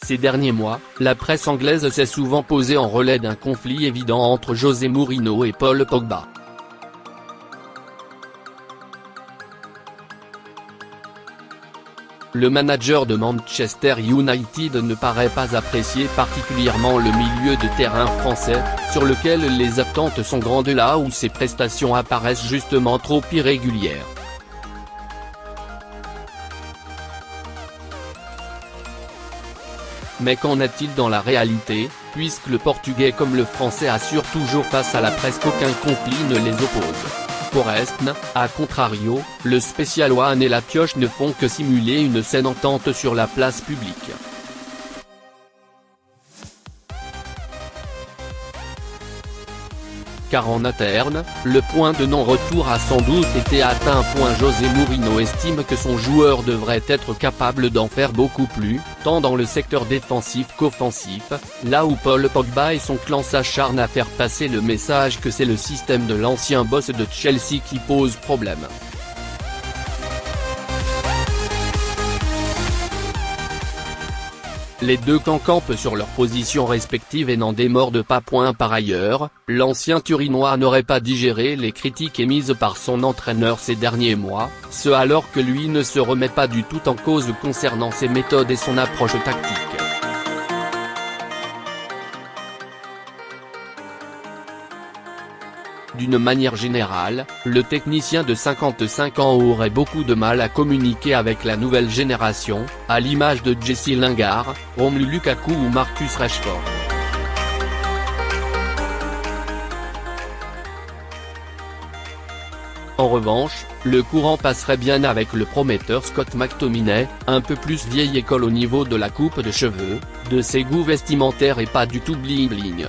Ces derniers mois, la presse anglaise s'est souvent posée en relais d'un conflit évident entre José Mourinho et Paul Pogba. Le manager de Manchester United ne paraît pas apprécier particulièrement le milieu de terrain français, sur lequel les attentes sont grandes là où ses prestations apparaissent justement trop irrégulières. Mais qu'en est-il dans la réalité, puisque le Portugais comme le Français assurent toujours face à la presse qu'aucun conflit ne les oppose. Pour Est, à contrario, le Spécialois et la Pioche ne font que simuler une saine entente sur la place publique. Car en interne, le point de non-retour a sans doute été atteint. José Mourinho estime que son joueur devrait être capable d'en faire beaucoup plus, tant dans le secteur défensif qu'offensif, là où Paul Pogba et son clan s'acharnent à faire passer le message que c'est le système de l'ancien boss de Chelsea qui pose problème. Les deux camps campent sur leurs positions respectives et n'en démordent pas. Par ailleurs, l'ancien Turinois n'aurait pas digéré les critiques émises par son entraîneur ces derniers mois, ce alors que lui ne se remet pas du tout en cause concernant ses méthodes et son approche tactique. D'une manière générale, le technicien de 55 ans aurait beaucoup de mal à communiquer avec la nouvelle génération, à l'image de Jesse Lingard, Romelu Lukaku ou Marcus Rashford. En revanche, le courant passerait bien avec le prometteur Scott McTominay, un peu plus vieille école au niveau de la coupe de cheveux, de ses goûts vestimentaires et pas du tout bling-bling.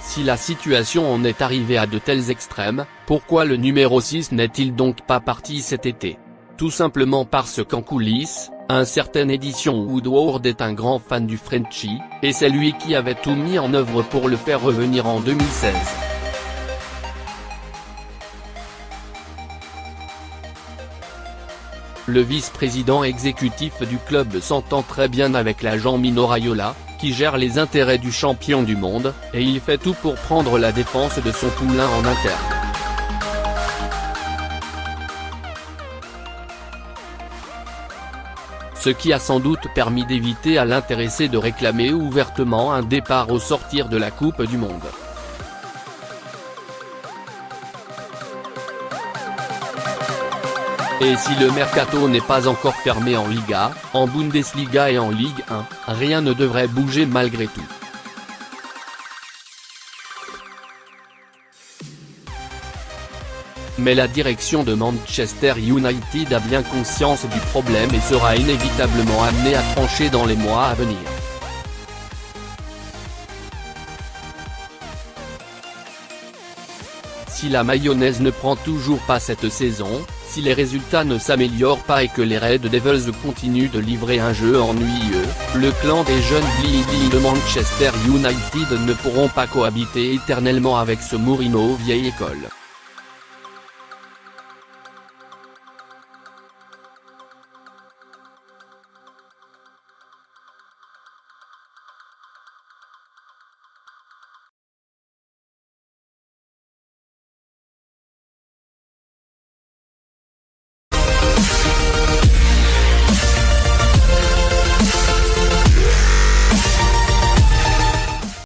Si la situation en est arrivée à de tels extrêmes, pourquoi le numéro 6 n'est-il donc pas parti cet été? Tout simplement parce qu'en coulisses, un certain Edison Woodward est un grand fan du Frenchie, et c'est lui qui avait tout mis en œuvre pour le faire revenir en 2016. Le vice-président exécutif du club s'entend très bien avec l'agent Mino Raiola, qui gère les intérêts du champion du monde, et il fait tout pour prendre la défense de son poulain en interne. Ce qui a sans doute permis d'éviter à l'intéressé de réclamer ouvertement un départ au sortir de la Coupe du Monde. Et si le mercato n'est pas encore fermé en Liga, en Bundesliga et en Ligue 1, rien ne devrait bouger malgré tout. Mais la direction de Manchester United a bien conscience du problème et sera inévitablement amenée à trancher dans les mois à venir. Si la mayonnaise ne prend toujours pas cette saison, si les résultats ne s'améliorent pas et que les Red Devils continuent de livrer un jeu ennuyeux, le clan des jeunes Bleeding de Manchester United ne pourront pas cohabiter éternellement avec ce Mourinho vieille école.